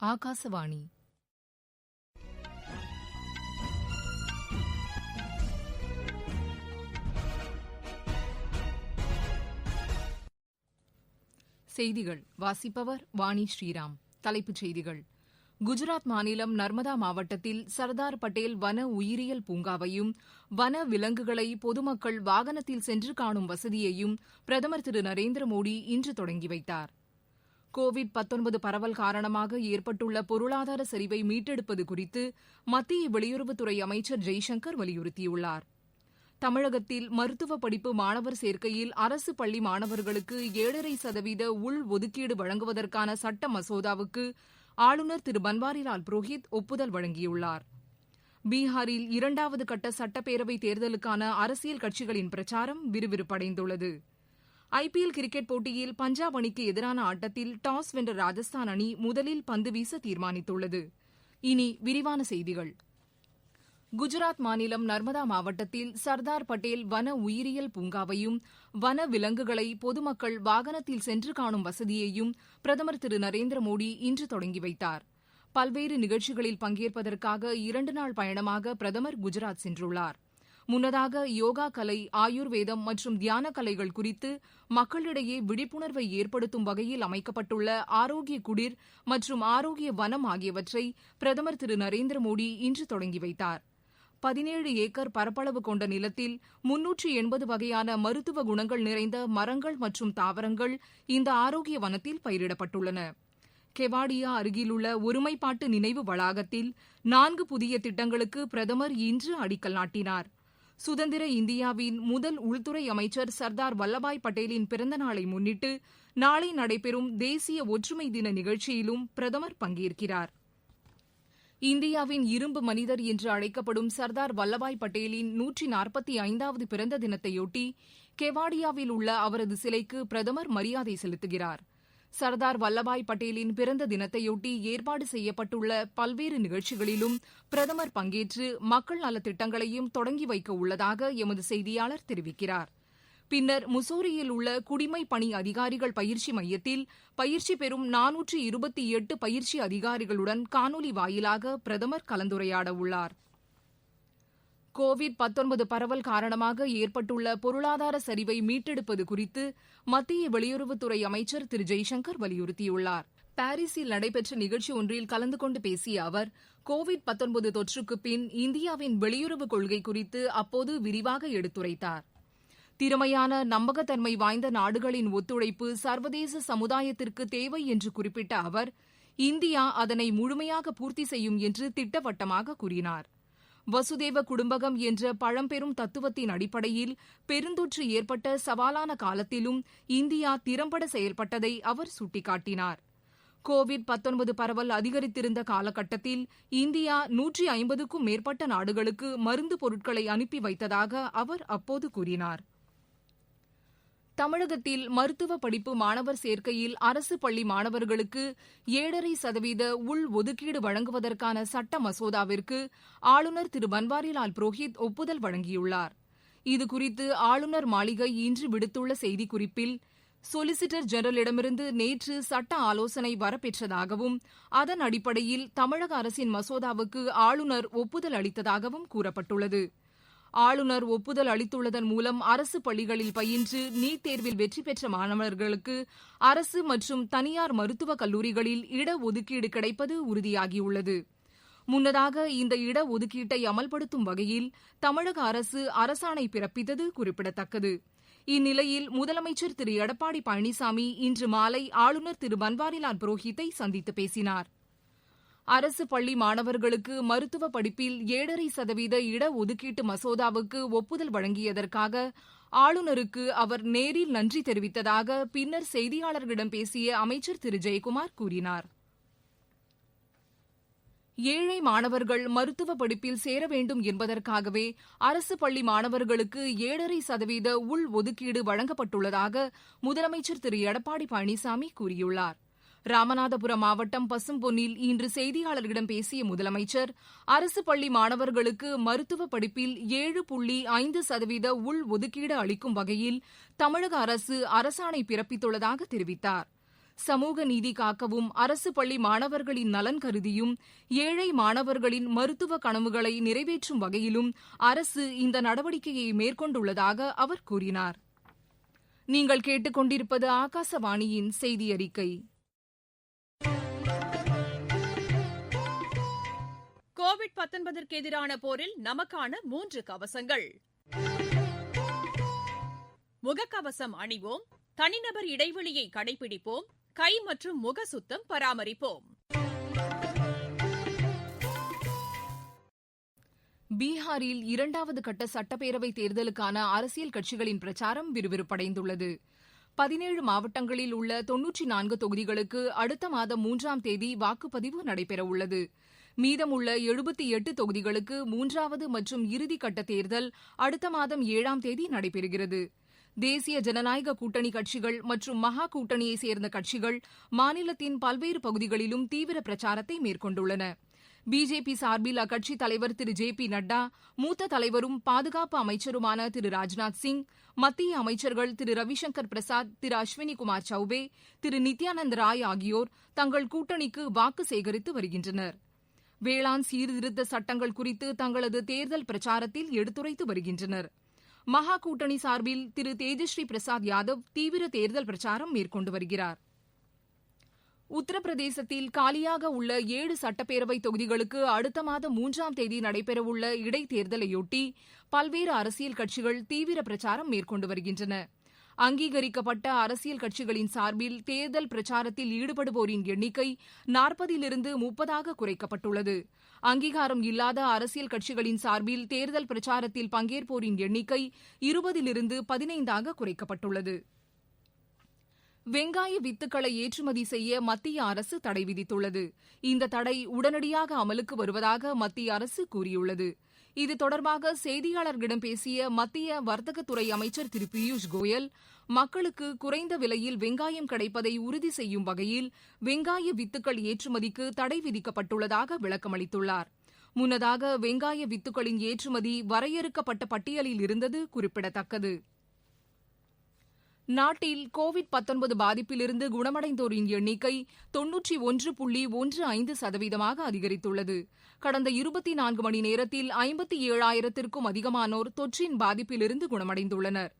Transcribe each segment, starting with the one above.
ஆகாசவாணி. செய்திகள் வாசிப்பவர் வாணி ஸ்ரீராம். தலைப்புச் செய்திகள். குஜராத் மாநிலம் நர்மதா மாவட்டத்தில் சர்தார் பட்டேல் வன உயிரியல் பூங்காவையும் வன விலங்குகளை பொதுமக்கள் வாகனத்தில் சென்று காணும் வசதியையும் பிரதமர் திரு நரேந்திர மோடி இன்று தொடங்கி வைத்தார். கோவிட்-19 பரவல் காரணமாக ஏற்பட்டுள்ள பொருளாதார சரிவை மீட்டெடுப்பது குறித்து மத்திய வெளியுறவுத்துறை அமைச்சர் ஜெய்சங்கர் வலியுறுத்தியுள்ளார். தமிழகத்தில் மருத்துவ படிப்பு மாணவர் சேர்க்கையில் அரசு பள்ளி மாணவர்களுக்கு 7.5% உள் ஒதுக்கீடு வழங்குவதற்கான சட்ட மசோதாவுக்கு ஆளுநர் திரு பன்வாரிலால் புரோஹித் ஒப்புதல் வழங்கியுள்ளார். பீகாரில் 2வது கட்ட சட்டப்பேரவைத் தேர்தலுக்கான அரசியல் கட்சிகளின் பிரச்சாரம் விறுவிறுப்படைந்துள்ளது. ஐபிஎல் கிரிக்கெட் போட்டியில் பஞ்சாப் அணிக்கு எதிரான ஆட்டத்தில் டாஸ் வென்ற ராஜஸ்தான் அணி முதலில் பந்து வீச தீர்மானித்துள்ளது. இனி விரிவான செய்திகள். குஜராத் மாநிலம் நர்மதா மாவட்டத்தில் சர்தார் பட்டேல் வன உயிரியல் பூங்காவையும் வன விலங்குகளை பொதுமக்கள் வாகனத்தில் சென்று காணும் வசதியையும் பிரதமர் திரு நரேந்திர மோடி இன்று தொடங்கி வைத்தார். பல்வேறு நிகழ்ச்சிகளில் பங்கேற்பதற்காக 2 நாள் பயணமாக பிரதமர் குஜராத் சென்றுள்ளார். முன்னதாக யோகா கலை, ஆயுர்வேதம் மற்றும் தியான கலைகள் குறித்து மக்களிடையே விழிப்புணர்வை ஏற்படுத்தும் வகையில் அமைக்கப்பட்டுள்ள ஆரோக்கிய குடிர் மற்றும் ஆரோக்கிய வனம் ஆகியவற்றை பிரதமர் திரு நரேந்திர மோடி இன்று தொடங்கி வைத்தார். 17 ஏக்கர் பரப்பளவு கொண்ட நிலத்தில் 380 வகையான மருத்துவ குணங்கள் நிறைந்த மரங்கள் மற்றும் தாவரங்கள் இந்த ஆரோக்கிய வனத்தில் பயிரிடப்பட்டுள்ளன. கெவாடியா அருகிலுள்ள ஒருமைப்பாட்டு நினைவு வளாகத்தில் 4 புதிய திட்டங்களுக்கு பிரதமர் இன்று அடிக்கல் நாட்டினார். சுதந்திர இந்தியாவின் முதல் உள்துறை அமைச்சர் சர்தார் வல்லபாய் பட்டேலின் பிறந்த நாளை முன்னிட்டு நாளை நடைபெறும் தேசிய ஒற்றுமை தின நிகழ்ச்சியிலும் பிரதமர் பங்கேற்கிறார். இந்தியாவின் இரும்பு மனிதர் என்று அழைக்கப்படும் சர்தார் வல்லபாய் பட்டேலின் 145வது பிறந்த தினத்தையொட்டி கெவாடியாவில் உள்ள அவரது சிலைக்கு பிரதமர் மரியாதை செலுத்துகிறார். சர்தார் வல்லபாய் பட்டேலின் பிறந்த தினத்தையொட்டி ஏற்பாடு செய்யப்பட்டுள்ள பல்வேறு நிகழ்ச்சிகளிலும் பிரதமர் பங்கேற்று மக்கள் நலத்திட்டங்களையும் தொடங்கி வைக்க உள்ளதாக எமது செய்தியாளர் தெரிவிக்கிறார். பின்னர் முசோரியில் உள்ள குடிமைப் பணி அதிகாரிகள் பயிற்சி மையத்தில் பயிற்சி பெறும் 428 பயிற்சி அதிகாரிகளுடன் காணொலி வாயிலாக பிரதமர் கலந்துரையாட உள்ளார். கோவிட்-19 பரவல் காரணமாக ஏற்பட்டுள்ள பொருளாதார சரிவை மீட்டெடுப்பது குறித்து மத்திய வெளியுறவுத்துறை அமைச்சர் திரு ஜெய்சங்கர் வலியுறுத்தியுள்ளார். பாரிஸில் நடைபெற்ற நிகழ்ச்சி ஒன்றில் கலந்து கொண்டு பேசிய அவர், கோவிட்-19 தொற்றுக்கு பின் இந்தியாவின் வெளியுறவு கொள்கை குறித்து அப்போது விரிவாக எடுத்துரைத்தார். திறமையான, நம்பகத்தன்மை வாய்ந்த நாடுகளின் ஒத்துழைப்பு சர்வதேச சமுதாயத்திற்கு தேவை என்று குறிப்பிட்ட அவர், இந்தியா அதனை முழுமையாக பூர்த்தி செய்யும் என்று திட்டவட்டமாக கூறினார். வசுதேவ குடும்பகம் என்ற பழம்பெரும் தத்துவத்தின் அடிப்படையில் பெருந்தொற்று ஏற்பட்ட சவாலான காலத்திலும் இந்தியா திறம்பட செயல்பட்டதை அவர் சுட்டிக்காட்டினார். கோவிட்-19 பரவல் அதிகரித்திருந்த காலகட்டத்தில் இந்தியா 150க்கும் மேற்பட்ட நாடுகளுக்கு மருந்து பொருட்களை அனுப்பி வைத்ததாக அவர் அப்போது கூறினார். தமிழகத்தில் மருத்துவ படிப்பு மாணவர் சேர்க்கையில் அரசு பள்ளி மாணவர்களுக்கு 7.5% உள் ஒதுக்கீடு வழங்குவதற்கான சட்ட மசோதாவிற்கு ஆளுநர் திரு பன்வாரிலால் புரோஹித் ஒப்புதல் வழங்கியுள்ளார். இதுகுறித்து ஆளுநர் மாளிகை இன்று விடுத்துள்ள செய்திக்குறிப்பில், சொலிசிட்டர் ஜெனரலிடமிருந்து நேற்று சட்ட ஆலோசனை வரப்பெற்றதாகவும் அதன் அடிப்படையில் தமிழக அரசின் மசோதாவுக்கு ஆளுநர் ஒப்புதல் அளித்ததாகவும் கூறப்பட்டுள்ளது. ஆளுநர் ஒப்புதல் அளித்துள்ளதன் மூலம் அரசு பள்ளிகளில் பயின்று நீட் தேர்வில் வெற்றி பெற்ற மாணவர்களுக்கு அரசு மற்றும் தனியார் மருத்துவக் கல்லூரிகளில் இடஒதுக்கீடு கிடைப்பது உறுதியாகியுள்ளது. முன்னதாக இந்த இடஒதுக்கீட்டை அமல்படுத்தும் வகையில் தமிழக அரசு அரசாணை பிறப்பித்தது குறிப்பிடத்தக்கது. இந்நிலையில் முதலமைச்சர் திரு எடப்பாடி பழனிசாமி இன்று மாலை ஆளுநர் திரு பன்வாரிலால் புரோஹித்தை சந்தித்து பேசினார். அரசு பள்ளி மாணவர்களுக்கு மருத்துவ படிப்பில் 7.5% இடஒதுக்கீட்டு மசோதாவுக்கு ஒப்புதல் வழங்கியதற்காக ஆளுநருக்கு அவர் நேரில் நன்றி தெரிவித்ததாக பின்னர் செய்தியாளர்களிடம் பேசிய அமைச்சர் திரு ஜெயக்குமார் கூறினார். ஏழை மாணவர்கள் மருத்துவ படிப்பில் சேர வேண்டும் என்பதற்காகவே அரசு பள்ளி மாணவர்களுக்கு 7.5% உள் ஒதுக்கீடு வழங்கப்பட்டுள்ளதாக முதலமைச்சர் திரு எடப்பாடி பழனிசாமி கூறியுள்ளார். ராமநாதபுரம் மாவட்டம் பசும்பொன்னில் இன்று செய்தியாளர்களிடம் பேசிய முதலமைச்சர், அரசு பள்ளி மாணவர்களுக்கு மருத்துவ படிப்பில் 7.5% உள் ஒதுக்கீடு அளிக்கும் வகையில் தமிழக அரசு அரசாணை பிறப்பித்துள்ளதாக தெரிவித்தார். சமூக நீதி காக்கவும் அரசு பள்ளி மாணவர்களின் நலன் கருதியும் ஏழை மாணவர்களின் மருத்துவ கனவுகளை நிறைவேற்றும் வகையிலும் அரசு இந்த நடவடிக்கையை மேற்கொண்டுள்ளதாக அவர் கூறினார். நீங்கள் கேட்டுக்கொண்டிருப்பது ஆகாசவாணியின் செய்தி அறிக்கை. கோவிட்-19 எதிரான போரில் நமக்கான 3 கவசங்கள். முகக்கவசம் அணிவோம், தனிநபர் இடைவெளியை கடைபிடிப்போம், கை மற்றும் முக சுத்தம் பராமரிப்போம். பீகாரில் 2வது கட்ட சட்டப்பேரவைத் தேர்தலுக்கான அரசியல் கட்சிகளின் பிரச்சாரம் விறுவிறுப்படைந்துள்ளது. 17 மாவட்டங்களில் உள்ள 94 தொகுதிகளுக்கு அடுத்த மாதம் 3ஆம் தேதி வாக்குப்பதிவு நடைபெறவுள்ளது. மீதமுள்ள 78 தொகுதிகளுக்கு 3வது மற்றும் இறுதிக்கட்ட தேர்தல் அடுத்த மாதம் 7ஆம் தேதி நடைபெறுகிறது. தேசிய ஜனநாயக கூட்டணி கட்சிகள் மற்றும் மகா கூட்டணியைச் சேர்ந்த கட்சிகள் மாநிலத்தின் பல்வேறு பகுதிகளிலும் தீவிர பிரச்சாரத்தை மேற்கொண்டுள்ளன. பிஜேபி சார்பில் அக்கட்சித் தலைவர் திரு ஜே.பி. நட்டா, மூத்த தலைவரும் பாதுகாப்பு அமைச்சருமான திரு ராஜ்நாத் சிங், மத்திய அமைச்சர்கள் திரு ரவிசங்கர் பிரசாத், திரு அஸ்வினிகுமார் சௌபே, திரு நித்யானந்த் ராய் ஆகியோர் தங்கள் கூட்டணிக்கு வாக்கு சேகரித்து வருகின்றனர். வேளாண் சீர்திருத்த சட்டங்கள் குறித்து தங்களது தேர்தல் பிரச்சாரத்தில் எடுத்துரைத்து வருகின்றனர். மகா கூட்டணி சார்பில் திரு தேஜஸ்ரீ பிரசாத் யாதவ் தீவிர தேர்தல் பிரச்சாரம் மேற்கொண்டு வருகிறார். உத்தரப்பிரதேசத்தில் காலியாக உள்ள 7 சட்டப்பேரவை தொகுதிகளுக்கு அடுத்த மாதம் 3ஆம் தேதி நடைபெறவுள்ள இடைத்தேர்தலையொட்டி பல்வேறு அரசியல் கட்சிகள் தீவிர பிரச்சாரம் மேற்கொண்டு வருகின்றன. அங்கீகரிக்கப்பட்ட அரசியல் கட்சிகளின் சார்பில் தேர்தல் பிரச்சாரத்தில் ஈடுபடுவோரின் எண்ணிக்கை 40லிருந்து 30ஆக குறைக்கப்பட்டுள்ளது. அங்கீகாரம் இல்லாத அரசியல் கட்சிகளின் சார்பில் தேர்தல் பிரச்சாரத்தில் பங்கேற்போரின் எண்ணிக்கை 20லிருந்து 15ஆக குறைக்கப்பட்டுள்ளது. வெங்காய வித்துக்களை ஏற்றுமதி செய்ய மத்திய அரசு தடை விதித்துள்ளது. இந்த தடை உடனடியாக அமலுக்கு வருவதாக மத்திய அரசு கூறியுள்ளது. இது தொடர்பாக செய்தியாளர்களிடம் பேசிய மத்திய வர்த்தகத்துறை அமைச்சர் திரு பியூஷ் கோயல், மக்களுக்கு குறைந்த விலையில் வெங்காயம் கிடைப்பதை உறுதி செய்யும் வகையில் வெங்காய வித்துக்கள் ஏற்றுமதிக்கு தடை விதிக்கப்பட்டுள்ளதாக விளக்கமளித்துள்ளார். முன்னதாக வெங்காய வித்துக்களின் ஏற்றுமதி வரையறுக்கப்பட்ட பட்டியலில் இருந்தது குறிப்பிடத்தக்கது. நாட்டில் கோவிட்-19 பாதிப்பிலிருந்து குணமடைந்தோரின் எண்ணிக்கை 91.15% அதிகரித்துள்ளது. கடந்த 24 மணி நேரத்தில் 57,000த்திற்கும் அதிகமானோர் தொற்றின் பாதிப்பிலிருந்து குணமடைந்துள்ளனர்.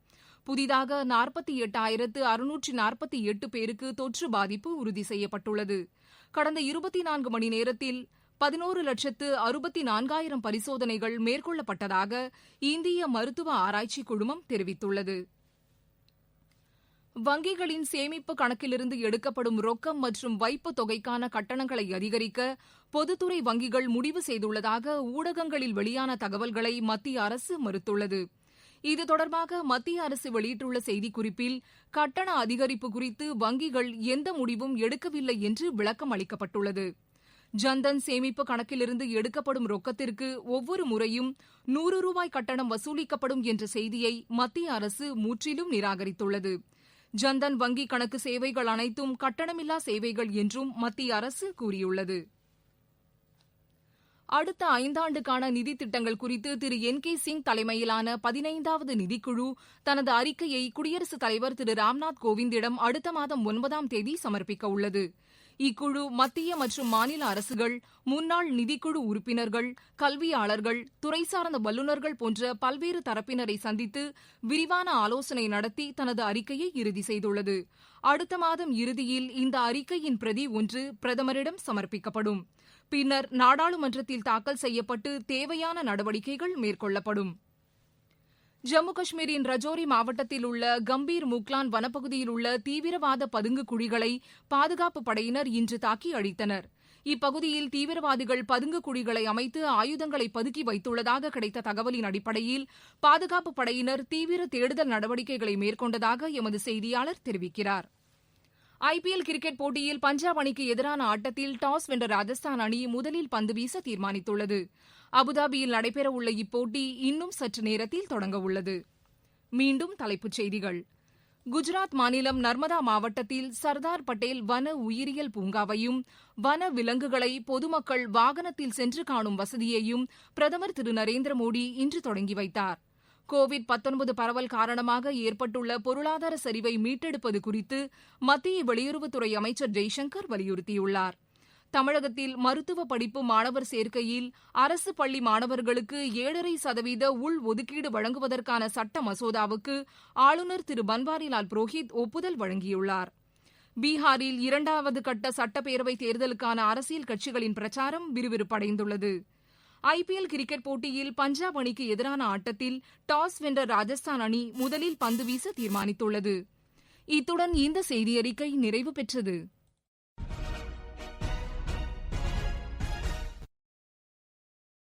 புதிதாக 48,648 பேருக்கு தொற்று பாதிப்பு உறுதி செய்யப்பட்டுள்ளது. கடந்த 24 மணி நேரத்தில் 11,64,000 பரிசோதனைகள் மேற்கொள்ளப்பட்டதாக இந்திய மருத்துவ ஆராய்ச்சி குழுமம் தெரிவித்துள்ளது. வங்கிகளின் சேமிப்பு கணக்கிலிருந்து எடுக்கப்படும் ரொக்கம் மற்றும் வைப்பு தொகைக்கான கட்டணங்களை அதிகரிக்க பொதுத்துறை வங்கிகள் முடிவு செய்துள்ளதாக ஊடகங்களில் வெளியான தகவல்களை மத்திய அரசு மறுத்துள்ளது. இது தொடர்பாக மத்திய அரசு வெளியிட்டுள்ள செய்திக்குறிப்பில், கட்டண அதிகரிப்பு குறித்து வங்கிகள் எந்த முடிவும் எடுக்கவில்லை என்று விளக்கம் அளிக்கப்பட்டுள்ளது. ஜன்தன் சேமிப்பு கணக்கிலிருந்து எடுக்கப்படும் ரொக்கத்திற்கு ஒவ்வொரு முறையும் 100 ரூபாய் கட்டணம் வசூலிக்கப்படும் என்ற செய்தியை மத்திய அரசு முற்றிலும் நிராகரித்துள்ளது. ஜன்தன் வங்கி கணக்கு சேவைகள் அனைத்தும் கட்டணமில்லா சேவைகள் என்றும் மத்திய அரசு கூறியுள்ளது. அடுத்த 5 ஆண்டுக்கான நிதி திட்டங்கள் குறித்து திரு என்.கே. சிங் தலைமையிலான 15வது நிதிக்குழு தனது அறிக்கையை குடியரசுத் தலைவர் திரு ராம்நாத் கோவிந்திடம் அடுத்த மாதம் 9ஆம் தேதி சமர்ப்பிக்க உள்ளது. இக்குழு மத்திய மற்றும் மாநில அரசுகள், முன்னாள் நிதிக்குழு உறுப்பினர்கள், கல்வியாளர்கள், துறை சார்ந்த வல்லுநர்கள் போன்ற பல்வேறு தரப்பினரை சந்தித்து விரிவான ஆலோசனை நடத்தி தனது அறிக்கையை இறுதி செய்துள்ளது. அடுத்த மாதம் இறுதியில் இந்த அறிக்கையின் பிரதி ஒன்று பிரதமரிடம் சமர்ப்பிக்கப்படும். பின்னர் நாடாளுமன்றத்தில் தாக்கல் செய்யப்பட்டு தேவையான நடவடிக்கைகள் மேற்கொள்ளப்படும். ஜம்மு காஷ்மீரின் ரஜோரி மாவட்டத்தில் உள்ள கம்பீர் முக்லான் வனப்பகுதியில் உள்ள தீவிரவாத பதுங்கு குழிகளை பாதுகாப்பு படையினர் இன்று தாக்கி அழித்தனர். இப்பகுதியில் தீவிரவாதிகள் பதுங்கு குழிகளை அமைத்து ஆயுதங்களை பதுக்கி வைத்துள்ளதாக கிடைத்த தகவலின் அடிப்படையில் பாதுகாப்பு படையினர் தீவிர தேடுதல் நடவடிக்கைகளை மேற்கொண்டதாக எமது செய்தியாளர் தெரிவிக்கிறார். ஐபிஎல் கிரிக்கெட் போட்டியில் பஞ்சாப் அணிக்கு எதிரான ஆட்டத்தில் டாஸ் வென்ற ராஜஸ்தான் அணி முதலில் பந்து வீச தீர்மானித்துள்ளது. அபுதாபியில் நடைபெறவுள்ள இப்போட்டி இன்னும் சற்று நேரத்தில் தொடங்க உள்ளது. மீண்டும் தலைப்புச் செய்திகள். குஜராத் மாநிலம் நர்மதா மாவட்டத்தில் சர்தார் பட்டேல் வன உயிரியல் பூங்காவையும் வன விலங்குகளை பொதுமக்கள் வாகனத்தில் சென்று காணும் வசதியையும் பிரதமர் திரு நரேந்திர மோடி இன்று தொடங்கி வைத்தார். கோவிட் பரவல் காரணமாக ஏற்பட்டுள்ள பொருளாதார சரிவை மீட்டெடுப்பது குறித்து மத்திய வெளியுறவுத்துறை அமைச்சர் ஜெய்சங்கர் வலியுறுத்தியுள்ளார். தமிழகத்தில் மருத்துவ படிப்பு மாணவர் சேர்க்கையில் அரசு பள்ளி மாணவர்களுக்கு 7.5% உள் ஒதுக்கீடு வழங்குவதற்கான சட்ட மசோதாவுக்கு ஆளுநர் திரு பன்வாரிலால் புரோஹித் ஒப்புதல் வழங்கியுள்ளார். பீகாரில் 2வது கட்ட சட்டப்பேரவைத் தேர்தலுக்கான அரசியல் கட்சிகளின் பிரச்சாரம் விறுவிறுப்படைந்துள்ளது. IPL கிரிக்கெட் போட்டியில் பஞ்சாப் அணிக்கு எதிரான ஆட்டத்தில் டாஸ் வென்ற ராஜஸ்தான் அணி முதலில் பந்து வீச தீர்மானித்துள்ளது. இத்துடன் இந்த செய்தியறிக்கை நிறைவு பெற்றது.